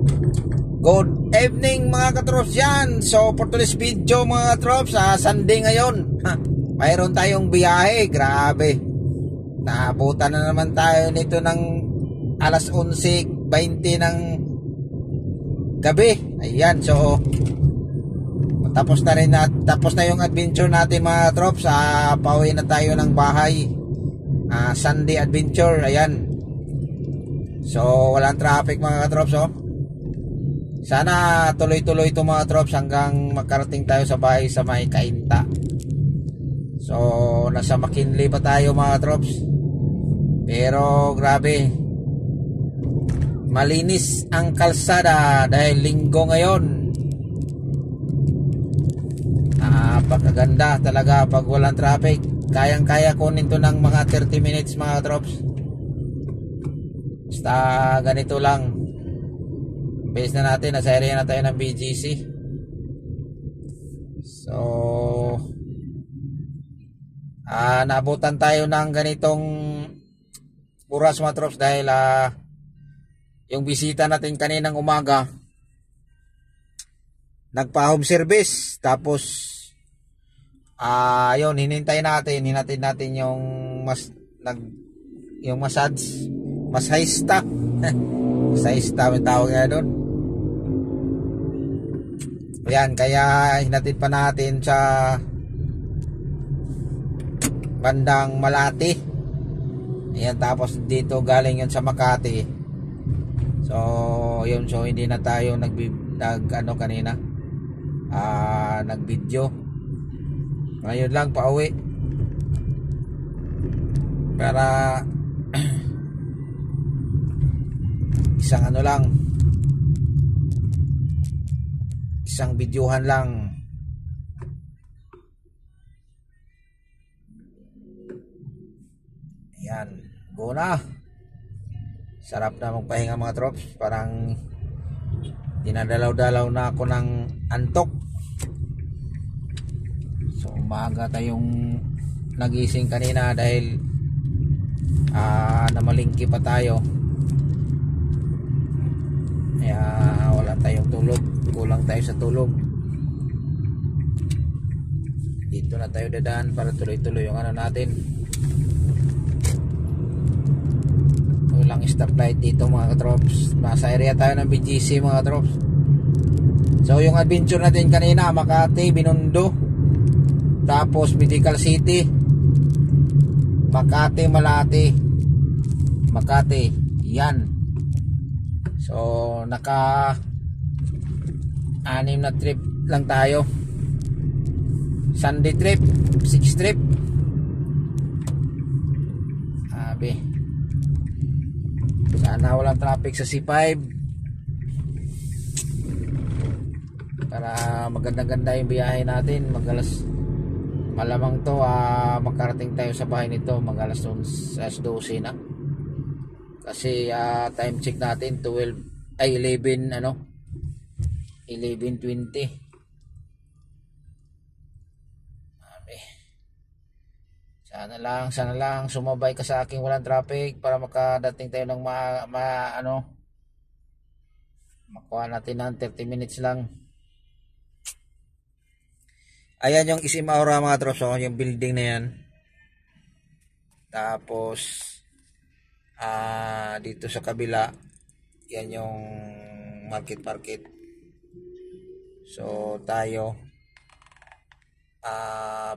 Good evening mga katrops yan. So for today's video mga katrops, Sunday ngayon, mayroon tayong biyahe. Grabe, naabutan na naman tayo nito ng alas 11:20 ng gabi. Ayan, so tapos na yung adventure natin mga katrops. Pauwi na tayo ng bahay. Sunday adventure. Ayan, so walang traffic mga katrops. Sana tuloy-tuloy ito mga trops hanggang makarating tayo sa bahay sa may Cainta. So nasa McKinley pa tayo mga trops. Pero grabe, malinis ang kalsada dahil linggo ngayon. Napakaganda talaga pag walang traffic. Kayang-kaya kunin to ng mga 30 minutes mga trops. Basta ganito lang. Base na natin, nasa area na tayo ng BGC. So naabutan tayo ng ganitong oras mga trops dahil yung bisita natin kaninang umaga nagpa home service. Tapos yun, hinintay natin yung yung massage, masahista. Masahista may tawag nga doon. Ayan, kaya hinatid pa natin sa bandang Malati. Ayan, tapos dito galing yun sa Makati. So yun, so hindi na tayo kanina nag-video. Ngayon lang pauwi para isang videohan lang. Ayan, go na. Sarap na magpahinga mga trops. Parang dinadalaw-dalaw na ako ng antok. So umaga tayong nagising kanina dahil namalingki pa tayo. Kaya wala tayong tulog, kulang tayo sa tulog. Dito na tayo dadaan para tuloy-tuloy yung ano natin. Walang stoplight dito mga katrops. Nasa area tayo ng BGC mga katrops. So yung adventure natin kanina, Makati, Binondo, tapos Medical City, Makati, Malati, Makati. Yan. So naka 6 na trip lang tayo. Sunday trip, 6 trip. Sana walang traffic sa C5 para maganda-ganda yung biyahe natin. Malamang to makarating tayo sa bahay nito mag-alas 12 na. Kasi time check natin 11:20. Sana lang sumabay ka sa aking walang traffic para makadating tayo ng makuha natin ng 30 minutes lang. Ayan yung Isim Aura mga trops, yung building na yan. Tapos dito sa kabila yan yung market. So tayo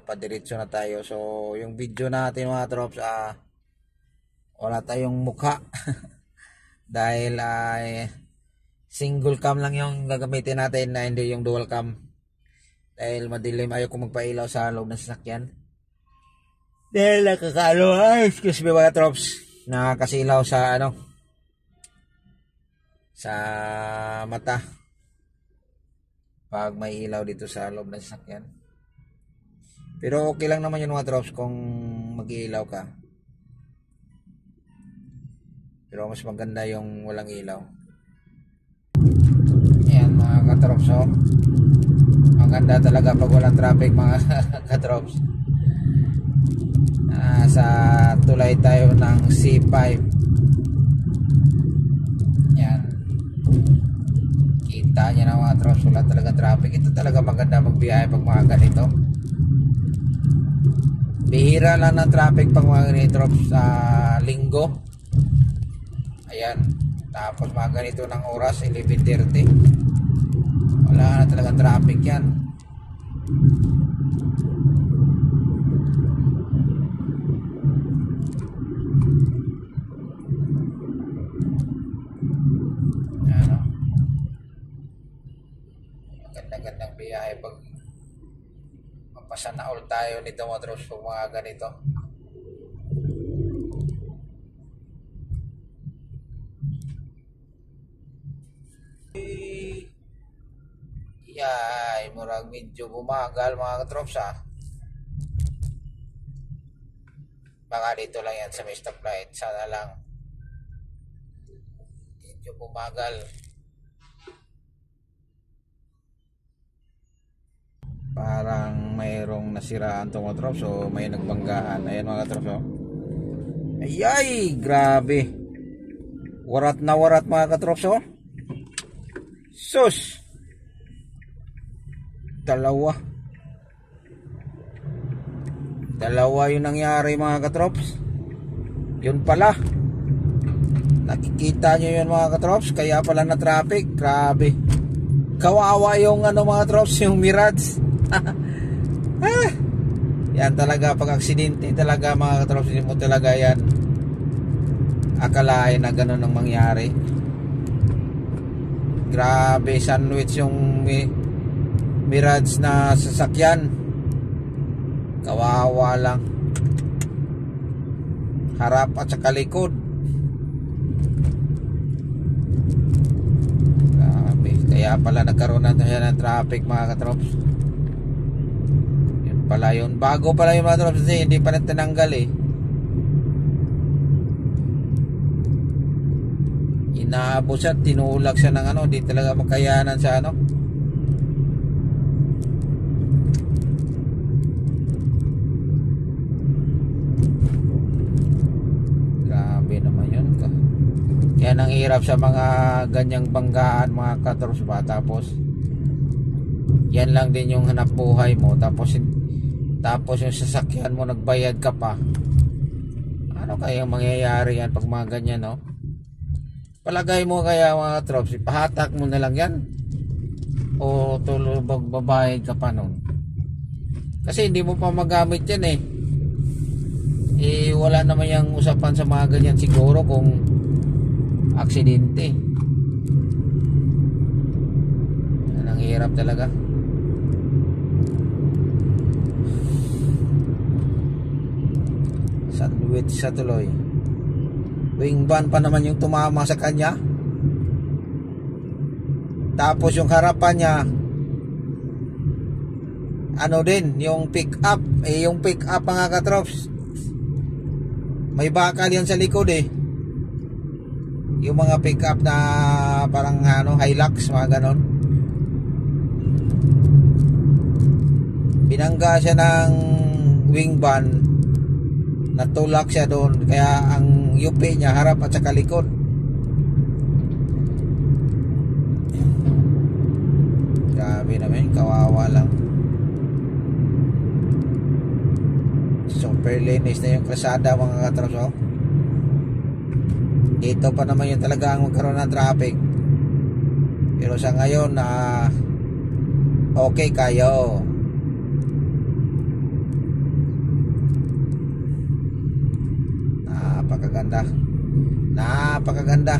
padiretso na tayo. So yung video natin mga trops, wala tayong mukha dahil single cam lang yung gagamitin natin na hindi yung dual cam dahil madilim. Ayaw ko magpailaw sa loob ng sasakyan dahil excuse me mga trops, nakakasilaw sa sa mata pag may ilaw dito sa loob ng sasakyan. Pero okay lang naman yun mga drops kung mag-iilaw ka. Pero mas maganda yung walang ilaw. Ayan mga katrops, maganda talaga pag walang traffic mga katrops. Sa tulay tayo ng C5. Yan. Kita niya na mga trops, wala talaga traffic. Ito talaga maganda magbiyahe pag mga ganito. Bihira lang ng traffic pag mga ganito trops sa linggo. Ayan. Tapos mga ganito ng oras 11:30. Wala na talaga traffic yan. Ano? Magandang biyahe pag mapasana all tayo nito mga trops pag mga ganito. Yay, murag medyo bumagal mga katrops ha. Baka dito lang yan sa may stoplight. Sana lang medyo bumagal. Parang mayroong nasiraan itong mga katrops. So may nagbanggaan. Ayan mga katrops oh. Ayay, grabe. Warat na warat mga katrops oh. Sus. Dalawa yung nangyari mga katrops. Yun pala, nakikita nyo yun mga katrops. Kaya pala na traffic. Grabe, kawawa yung ano mga katrops, yung Mirage. Yan talaga pag aksidente talaga mga katrops. Hindi mo talaga yan akalain na ganun ang mangyari. Grabe, sandwich yung Mirage na sasakyan. Kawawa lang. Harap at saka likod. Grabe. Kaya pala nagkaroon na tayo ng traffic mga katrops. Yun pala yun. Bago pala yung mga katrops. Hindi pa natinanggal eh. Inaabot siya. Tinulak siya ng ano. Di talaga makayanan sa ano. Yan ang hirap sa mga ganyang banggaan mga katrops ba. Tapos yan lang din yung hanap buhay mo. Tapos yung sasakyan mo nagbayad ka pa. Ano kayang mangyayari yan pag mga ganyan no? Palagay mo kaya mga katrops, ipahatak mo na lang yan o tulubog babayad ka pa nun. Kasi hindi mo pa magamit yan eh. Wala naman yung usapan sa mga ganyan siguro kung aksidente. Ang hirap talaga. Sandwich sa tuloy. Wing van pa naman yung tumama sa kanya. Tapos yung harapan niya ano din, yung pick up. Yung pick up mga katrops, may bakal yan sa likod eh. Yung mga pick up na parang ano, Hilux, mga ganon. Binangga siya ng wing van, natulak siya doon. Kaya ang UP niya harap at saka likod. Grabe naman, kawawa lang. Super linis na yung kalsada mga katrops oh. Dito pa naman yun talaga ang magkaroon ng traffic. Pero sa ngayon okay kayo. Napakaganda.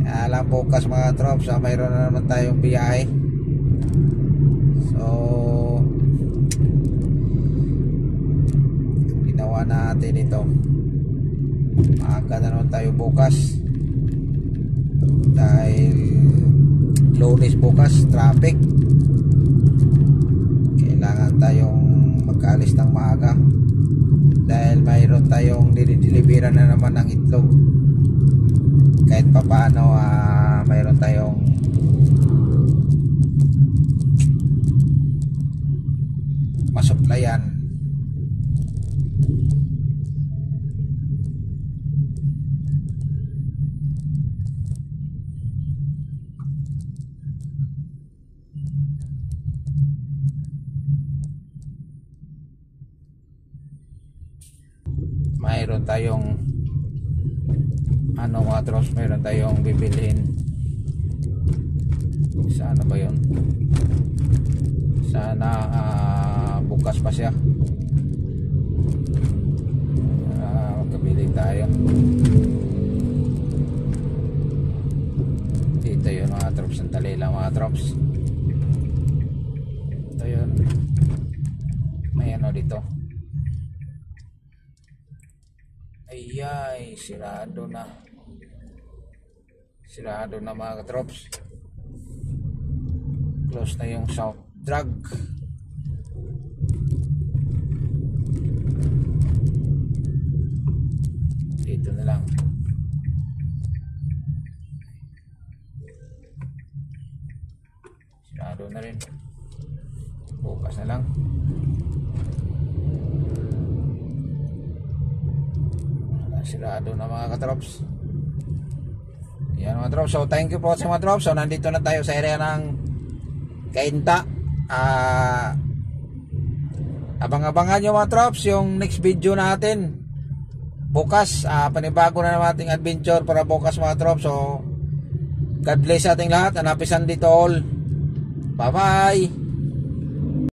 Alam, bukas mga trops mayroon na naman tayong biyahe. So ginawa natin ito. Maaga na naman tayo bukas dahil Lunes bukas, traffic. Kailangan tayong magkaalis ng maaga dahil mayroon tayong dinideliveran na naman ng itlog. Kahit papaano mayroon tayong masuplayan. meron tayong ano mga trops, meron tayong bibilhin. Sana ba yun? Sana bukas pa siya. Magkabili tayo. Dito yun mga trops, sandali lang mga trops. Ito yun, may ano dito. Ayay, sirado na mga trops. Close na yung South Drag. Dito na lang. Sirado na rin. Bukas na lang. Sirado na mga katrops. Yan mga trops. So thank you po sa mga trops. So nandito na tayo sa area ng Cainta. Abang-abangan nyo mga trops yung next video natin bukas. Panibago na naman ating adventure para bukas mga trops. So God bless ating lahat and happy Sunday to all. Bye bye.